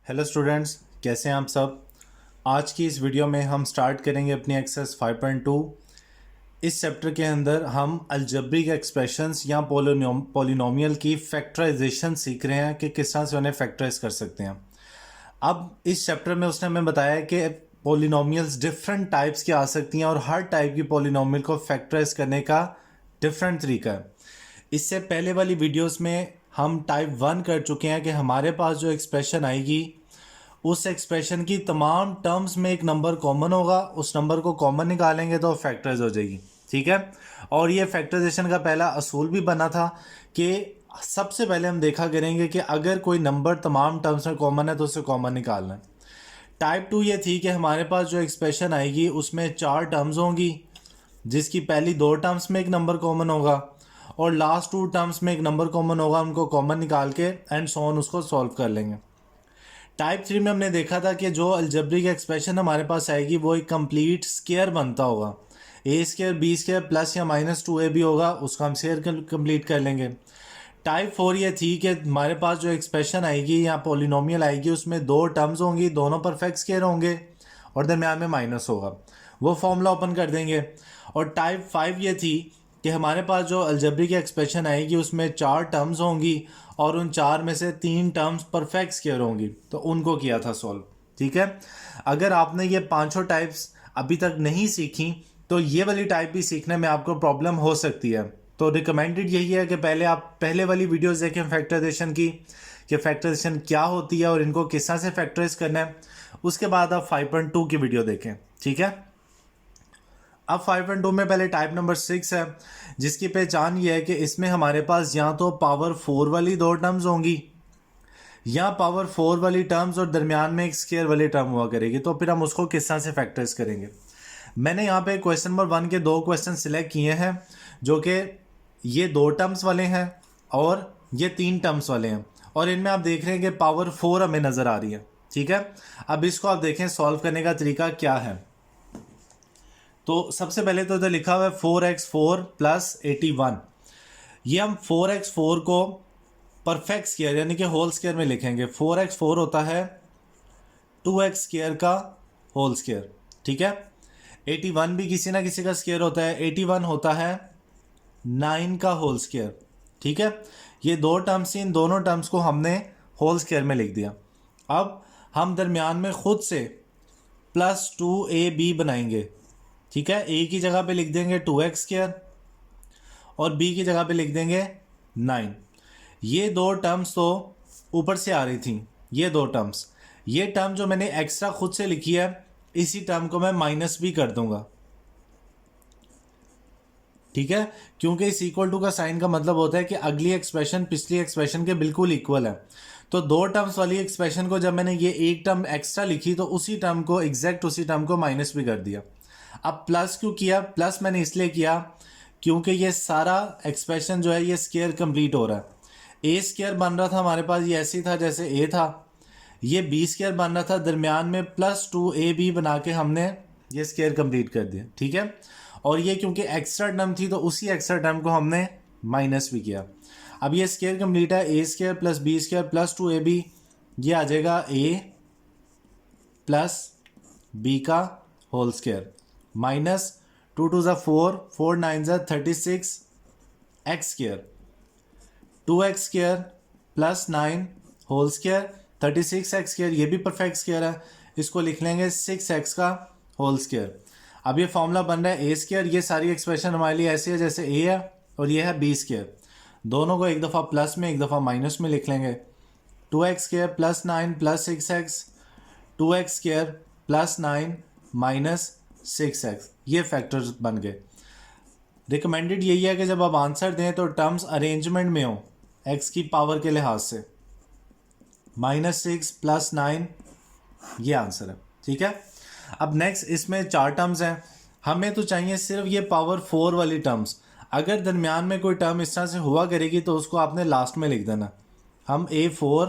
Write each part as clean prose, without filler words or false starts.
Hello students, कैसे हैं आप सब। आज की इस वीडियो में हम स्टार्ट करेंगे अपनी एक्सरसाइज 5.2। इस चैप्टर के अंदर हम अलजेब्रिक एक्सप्रेशंस या पॉलिनोमियल की फैक्टराइजेशन सीख रहे हैं कि किस तरह से उन्हें फैक्टराइज कर सकते हैं। अब इस चैप्टर में उसने हमें बताया कि पॉलिनोमियल्स डिफरेंट टाइप्स की आ सकती हैं और हर टाइप की पॉलिनोमियल को फैक्टराइज करने का डिफरेंट तरीका है। इससे पहले वाली वीडियोस में हम टाइप 1 कर चुके हैं कि हमारे पास जो एक्सप्रेशन आएगी उस एक्सप्रेशन की तमाम टर्म्स में एक नंबर कॉमन होगा, उस नंबर को कॉमन निकालेंगे तो फैक्टराइज हो जाएगी। ठीक है। और ये फैक्टराइजेशन का पहला असूल भी बना था कि सबसे पहले हम देखा करेंगे कि अगर कोई नंबर तमाम टर्म्स में कॉमन है तो उसे कॉमन निकालना है। टाइप 2 ये थी कि हमारे पास जो एक्सप्रेशन आएगी उसमें 4 टर्म्स होंगी, जिसकी पहली 2 टर्म्स में एक नंबर कॉमन होगा और लास्ट 2 टर्म्स में एक नंबर कॉमन होगा। उनको कॉमन निकाल के एंड सो ऑन उसको सॉल्व कर लेंगे। टाइप 3 में हमने देखा था कि जो अलजेब्रिक एक्सप्रेशन हमारे पास आएगी वो एक कंप्लीट स्क्वायर बनता होगा। ए स्क्वायर बी स्क्वायर प्लस या माइनस 2a भी होगा, उसका हम स्क्वायर कंप्लीट कर लेंगे। टाइप 4 ये थी कि हमारे पास जो एक्सप्रेशन आएगी या पॉलिनोमियल आएगी उसमें 2 टर्म्स होंगी, दोनों परफेक्ट स्क्वायर होंगे और दरम्यान में माइनस होगा। वो फॉर्मूला ओपन कर देंगे। और टाइप 5 ये थी कि हमारे पास जो अलजेब्रिक एक्सप्रेशन आएगी उसमें 4 टर्म्स होंगी और उन 4 में से 3 टर्म्स परफेक्ट स्क्वायर होंगी, तो उनको किया था सॉल्व। ठीक है। अगर आपने ये पांचों टाइप्स अभी तक नहीं सीखी तो ये वाली टाइप भी सीखने में आपको प्रॉब्लम हो सकती है। तो रिकमेंडेड यही है कि पहले आप पहले वाली वीडियोस देखें फैक्टराइजेशन की, कि फैक्टराइजेशन क्या होती है और इनको किस तरह से फैक्टराइज करना है। उसके बाद आप 5.2 की वीडियो देखें। ठीक है। अब 5.2 में पहले टाइप नंबर 6 है, जिसकी पहचान ये है कि इसमें हमारे पास या तो पावर 4 वाली 2 टर्म्स होंगी या पावर 4 वाली टर्म्स और दरमियान में एक स्क्वायर वाली टर्म हुआ करेगी। तो फिर हम उसको किस तरह से फैक्टराइज करेंगे। मैंने यहाँ पे क्वेश्चन नंबर 1 के 2 क्वेश्चन सिलेक्ट किए हैं, जो कि ये 2 टर्म्स वाले हैं और ये 3 टर्म्स वाले हैं, और इनमें आप देख रहे हैं कि पावर 4 हमें नज़र आ रही है। ठीक है। अब इसको आप देखें सॉल्व करने का तरीका क्या है। तो सबसे पहले तो इधर लिखा हुआ है 4x4 प्लस 81। ये हम 4x4 को परफेक्ट स्क्वायर यानी कि होल स्क्वायर में लिखेंगे। 4x4 होता है 2x स्क्वायर का होल स्क्वायर। ठीक है। 81 भी किसी ना किसी का स्क्वायर होता है। 81 होता है 9 का होल स्क्वायर। ठीक है। ये 2 टर्म्स, इन दोनों टर्म्स को हमने होल स्क्वायर में लिख दिया। अब हम दरमियान में खुद से प्लस 2ab बनाएंगे। ठीक है। ए की जगह पे लिख देंगे 2x स्क्वायर और बी की जगह पे लिख देंगे 9। ये 2 टर्म्स तो ऊपर से आ रही थी, ये 2 टर्म्स। ये टर्म जो मैंने एक्स्ट्रा खुद से लिखी है, इसी टर्म को मैं माइनस भी कर दूंगा। ठीक है। क्योंकि इस इक्वल टू का साइन का मतलब होता है कि अगली एक्सप्रेशन पिछली एक्सप्रेशन के बिल्कुल इक्वल है। तो 2 टर्म्स वाली एक्सप्रेशन को जब मैंने ये एक टर्म एक्स्ट्रा लिखी तो उसी टर्म को एग्जैक्ट उसी टर्म को माइनस भी कर दिया। अब प्लस क्यों किया? प्लस मैंने इसलिए किया क्योंकि ये सारा एक्सप्रेशन जो है ये स्क्वायर कंप्लीट हो रहा है। ए स्क्वायर बन रहा था हमारे पास, ये ऐसे ही था जैसे ए था। ये बी स्क्वायर बन रहा था, दरमियान में प्लस 2ab बना के हमने ये स्क्वायर कंप्लीट कर दिया। ठीक है। और ये क्योंकि एक्स्ट्रा टर्म थी तो उसी एक्स्ट्रा टर्म को हमने माइनस भी किया। अब ये स्क्वायर कंप्लीट है। A square plus B square plus 2ab, ये आ जाएगा ए प्लस बी का होल स्क्वायर माइनस 2 2 ज़ा 4, 4 9 ज़ा 36 X square, 2x square plus 9 whole square 36 X square, ये भी परफेक्ट स्क्वायर है। इसको लिख लेंगे 6x का होल स्क्वायर। अब ये फॉर्मूला बन रहा है ए स्क्वायर। ये सारी एक्सप्रेशन हमारे लिए ऐसी है जैसे ए है और ये है बी स्क्वायर। दोनों को एक दफ़ा प्लस में एक दफ़ा माइनस में लिख लेंगे। 2x square plus 9 plus 6x, 2x square plus 9 minus 6x, ये फैक्टर्स बन गए। रिकमेंडेड यही है कि जब आप आंसर दें तो टर्म्स अरेंजमेंट में हो x की पावर के लिहाज से। -6 प्लस 9 ये आंसर है। ठीक है। अब नेक्स्ट इसमें 4 टर्म्स हैं, हमें तो चाहिए सिर्फ ये पावर 4 वाली टर्म्स। अगर दरमियान में कोई टर्म इस तरह से हुआ करेगी तो उसको आपने लास्ट में लिख देना। हम a4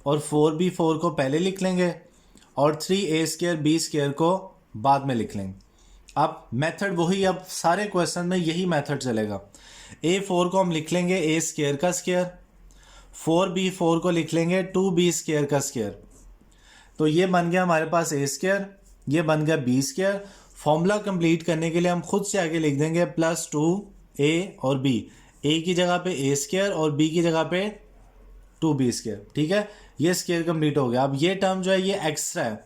और 4b4 को पहले लिख लेंगे और 3a स्क्वायर b स्क्वायर को बाद में लिख लेंगे। अब मेथड वही, अब सारे क्वेश्चन में यही मेथड चलेगा। a4 को हम लिख लेंगे a स्क्वायर का स्क्वायर, 4b4 को लिख लेंगे 2b स्क्वायर का स्क्वायर। तो ये बन गया हमारे पास ए स्क्वायर, ये बन गया बी स्क्वायर। फॉर्मूला कंप्लीट करने के लिए हम खुद से आगे लिख देंगे +2a और b, a की जगह पे ए स्क्वायर और b की जगह पे 2b स्क्वायर। ठीक है, ये स्क्वायर कंप्लीट हो गया। अब ये टर्म जो है ये एक्स्ट्रा है,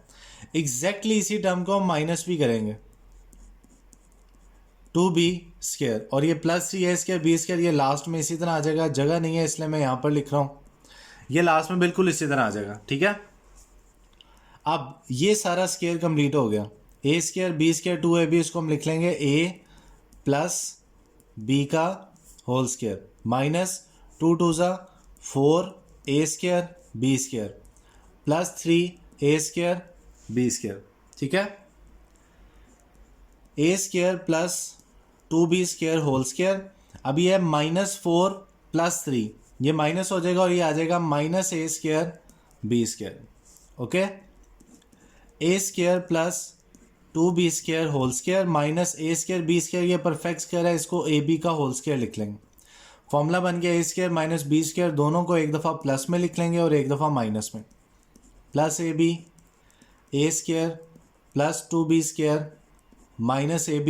एग्जैक्टली इसी टर्म को हम माइनस भी करेंगे 2b स्क्वायर, और ये +3a स्क्वायर b स्क्वायर ये लास्ट में इसी तरह आ जाएगा। जगह नहीं है इसलिए मैं यहाँ पर लिख रहा हूँ, ये लास्ट में बिल्कुल इसी तरह आ जाएगा। ठीक है, अब ये सारा स्क्वायर कंप्लीट हो गया। ए स्क्वायर बी स्क्वायर 2ab, इसको हम लिख लेंगे a प्लस b का whole square minus 2 2 4 a square b square plus 3 a square b square. ठीक है, a square plus 2b square whole square. अब ये है -4 + 3, ये माइनस हो जाएगा और ये आ जाएगा -a square b square. Okay, a square plus 2b square whole square minus a square b square, ये परफेक्ट स्क्वायर है, इसको ab का होल स्क्वायर लिख लेंगे। फॉर्मूला बन गया a square minus b square, दोनों को एक दफ़ा प्लस में लिख लेंगे और एक दफ़ा माइनस में, plus ab a square plus 2b square minus ab,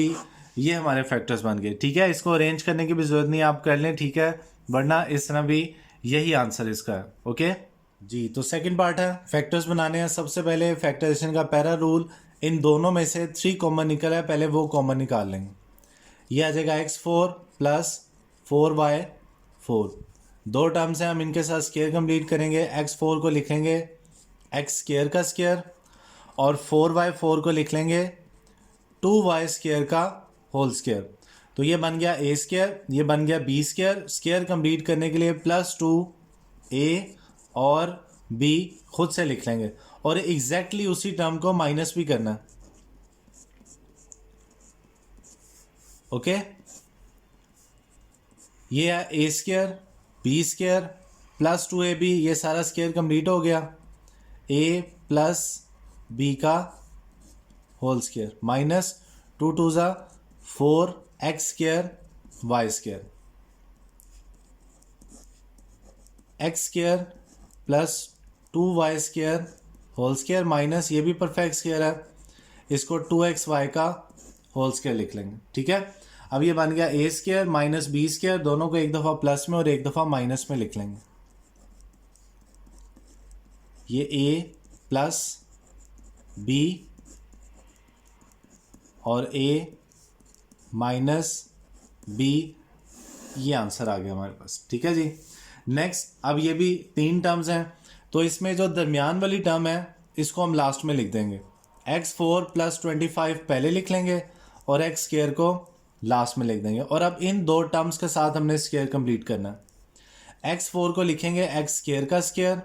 ये हमारे फैक्टर्स बन गए। ठीक है, इसको अरेंज करने की भी ज़रूरत नहीं, आप कर लें। ठीक है, वरना इस तरह भी यही आंसर इसका है। ओके जी, तो सेकंड पार्ट है, फैक्टर्स बनाने हैं। सबसे पहले फैक्टराइजेशन का पहला रूल, इन दोनों में से 3 कॉमन निकला है, पहले वो कॉमन निकाल लेंगे। ये आ जाएगा x4 प्लस 4y4, दो टर्म्स हैं, हम इनके साथ स्क्वायर कंप्लीट करेंगे। x4 को लिखेंगे x स्क्वायर का स्क्वायर और 4y4 को लिख लेंगे 2y स्क्वायर का होल स्क्वायर। तो ये बन गया a स्क्वायर, ये बन गया b स्क्वायर। स्क्वायर कंप्लीट करने के लिए +2a और b खुद से लिख लेंगे और एग्जैक्टली उसी टर्म को माइनस भी करना है। ओके, ये है a square b square plus 2ab, ये सारा स्क्वायर कंप्लीट हो गया। a प्लस b का whole square minus 2 2 4 x square y square, x square plus 2y square whole square minus, ये भी परफेक्ट स्क्वायर है, इसको 2xy का होल स्क्वायर लिख लेंगे। ठीक है, अब ये बन गया a square minus b square, दोनों को एक दफ़ा प्लस में और एक दफ़ा माइनस में लिख लेंगे। ये a प्लस b और a माइनस b, ये आंसर आ गया हमारे पास। ठीक है जी, नेक्स्ट, अब ये भी 3 टर्म्स हैं, तो इसमें जो दरमियान वाली टर्म है इसको हम लास्ट में लिख देंगे। x4 प्लस 25 पहले लिख लेंगे और x स्क्वायर को लास्ट में लिख देंगे। और अब इन दो टर्म्स के साथ हमने स्क्वायर कंप्लीट करना है। x4 को लिखेंगे x स्क्वायर का स्क्वायर,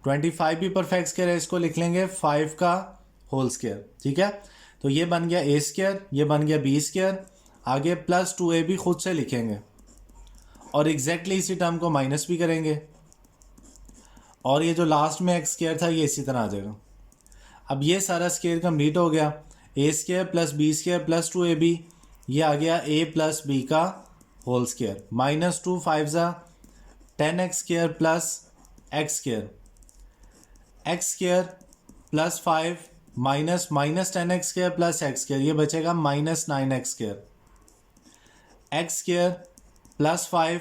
25 भी परफेक्ट स्क्वायर है, इसको लिख लेंगे 5 का होल स्क्वायर। ठीक है, तो ये बन गया a स्क्वायर, ये बन गया b स्क्वायर, आगे +2a भी खुद से लिखेंगे और एग्जैक्टली इसी टर्म को माइनस भी करेंगे और ये जो लास्ट में x स्क्वायर था ये इसी तरह आ जाएगा। अब ये सारा स्क्वायर कंप्लीट हो गया, a square plus b square plus 2ab, ये आ गया a प्लस b का whole square minus 2 5 10x square plus x square, x square plus 5 minus 10x square plus x square, ये बचेगा -9x square, x square plus 5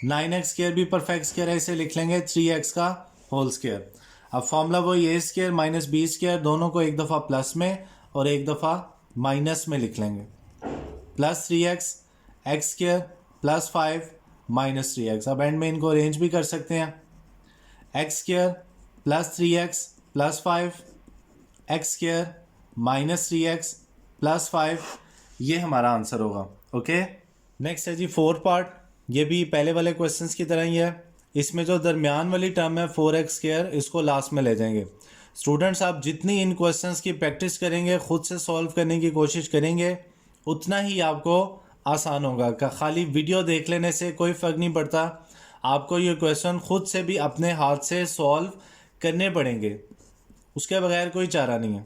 9x square भी perfect square है, इसे लिख लेंगे 3x का होल स्क्वायर। अब फॉर्मूला वही a square minus b square, दोनों को एक दफ़ा प्लस में और एक दफ़ा माइनस में लिख लेंगे, plus 3x x square plus 5 minus 3x। अब एंड में इनको अरेंज भी कर सकते हैं, x square plus 3x plus 5 x square minus 3x plus 5, ये हमारा आंसर होगा। ओके, नेक्स्ट है जी 4 पार्ट, ये भी पहले वाले क्वेश्चंस की तरह ही है। इसमें जो दरमियान वाली टर्म है 4x स्क्वायर, इसको लास्ट में ले जाएंगे। स्टूडेंट्स, आप जितनी इन क्वेश्चंस की प्रैक्टिस करेंगे, खुद से सॉल्व करने की कोशिश करेंगे, उतना ही आपको आसान होगा। का खाली वीडियो देख लेने से कोई फ़र्क नहीं पड़ता, आपको ये क्वेश्चन खुद से भी अपने हाथ से सॉल्व करने पड़ेंगे, उसके बगैर कोई चारा नहीं है।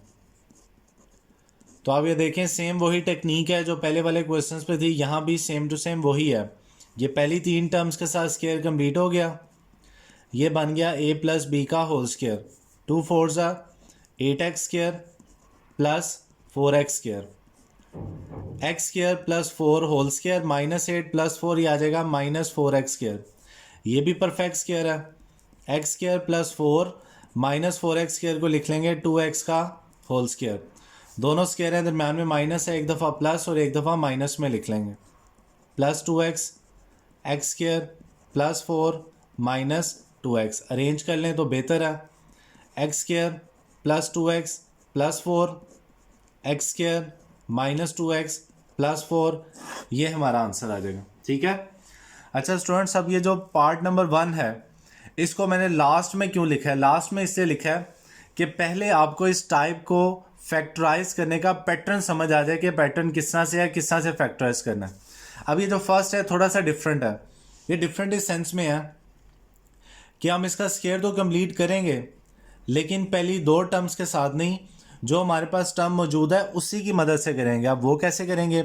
तो आप ये देखें, सेम वही टेक्निक है जो पहले वाले क्वेश्चंस पे थी, यहाँ भी सेम टू सेम वही है। ये पहली 3 टर्म्स के साथ स्क्वायर कंप्लीट हो गया, ये बन गया a प्लस b का whole square, 2 4 8x square plus 4x square, X square plus 4 whole square minus 8 plus 4 ये आ जाएगा माइनस 4x स्क्वायर, ये भी परफेक्ट स्क्वायर है। X square plus 4 minus 4x square को लिख लेंगे 2x का होल स्क्वायर, दोनों स्क्वायर हैं दरम्यान में माइनस है, एक दफ़ा प्लस और एक दफ़ा माइनस में लिख लेंगे, plus 2x, x square plus 4 minus 2x, arrange कर लें तो बेहतर है। X square plus 2x plus 4, x square minus 2x plus 4, ये हमारा आंसर आ जाएगा। ठीक है। अच्छा स्टूडेंट्स, अब ये जो पार्ट नंबर 1 है इसको मैंने लास्ट में क्यों लिखा है? लास्ट में इसलिए लिखा है कि पहले आपको इस टाइप को फैक्टराइज करने का पैटर्न समझ आ जाए कि पैटर्न किस तरह से है, किस तरह से फैक्टराइज करना है। अब ये जो फर्स्ट है थोड़ा सा डिफरेंट है, ये डिफरेंट इस सेंस में है कि हम इसका स्क्वायर तो कंप्लीट करेंगे लेकिन पहली 2 टर्म्स के साथ नहीं, जो हमारे पास टर्म मौजूद है उसी की मदद से करेंगे। अब वो कैसे करेंगे?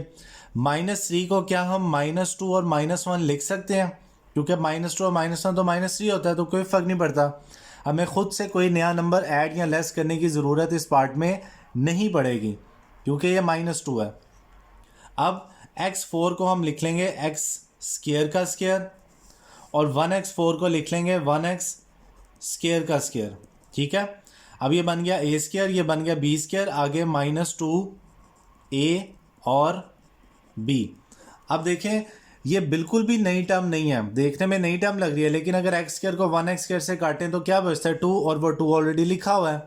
-3 को क्या हम -2 और -1 लिख सकते हैं? क्योंकि -2 और -1 तो -3 होता है, तो कोई फ़र्क नहीं पड़ता, हमें ख़ुद से कोई नया नंबर ऐड या लेस करने की ज़रूरत इस पार्ट में नहीं पड़ेगी क्योंकि ये -2 है। अब x4 को हम लिख लेंगे x स्क्वायर का स्क्वायर और 1x4 को लिख लेंगे 1x स्क्वायर का स्क्वायर। ठीक है। अब ये बन गया a स्क्वायर, ये बन गया b स्क्वायर, आगे -2a और b। अब देखें ये बिल्कुल भी नई टर्म नहीं है, देखने में नई टर्म लग रही है, लेकिन अगर एक्स स्क्वायर को 1x स्क्वायर से काटें तो क्या बचता है 2, और वो 2 ऑलरेडी लिखा हुआ है,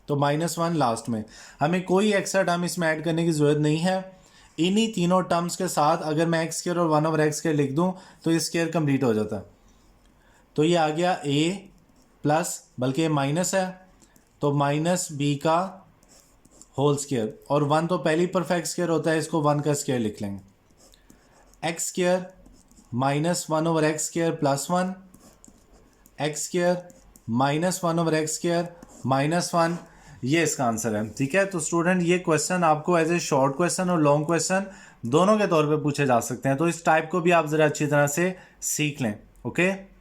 तो -1 लास्ट में, हमें कोई एक्स्ट्रा टर्म इसमें ऐड करने की ज़रूरत नहीं है। इन्हीं तीनों टर्म्स के साथ अगर मैं एक्स स्क्वायर और 1/x स्क्वायर लिख दूँ तो ये स्क्वायर कंप्लीट हो जाता है। तो ये आ गया a प्लस, बल्कि ये माइनस है तो -b का होल स्क्वायर, और 1 तो पहली परफेक्ट स्क्वायर होता है, इसको 1 का स्क्वायर लिख लेंगे। X square -1/x square plus 1, x square -1/x square -1, ये इसका आंसर है। ठीक है। तो स्टूडेंट ये क्वेश्चन आपको एज ए शॉर्ट क्वेश्चन और लॉन्ग क्वेश्चन दोनों के तौर पे पूछे जा सकते हैं, तो इस टाइप को भी आप ज़रा अच्छी तरह से सीख लें। ओके।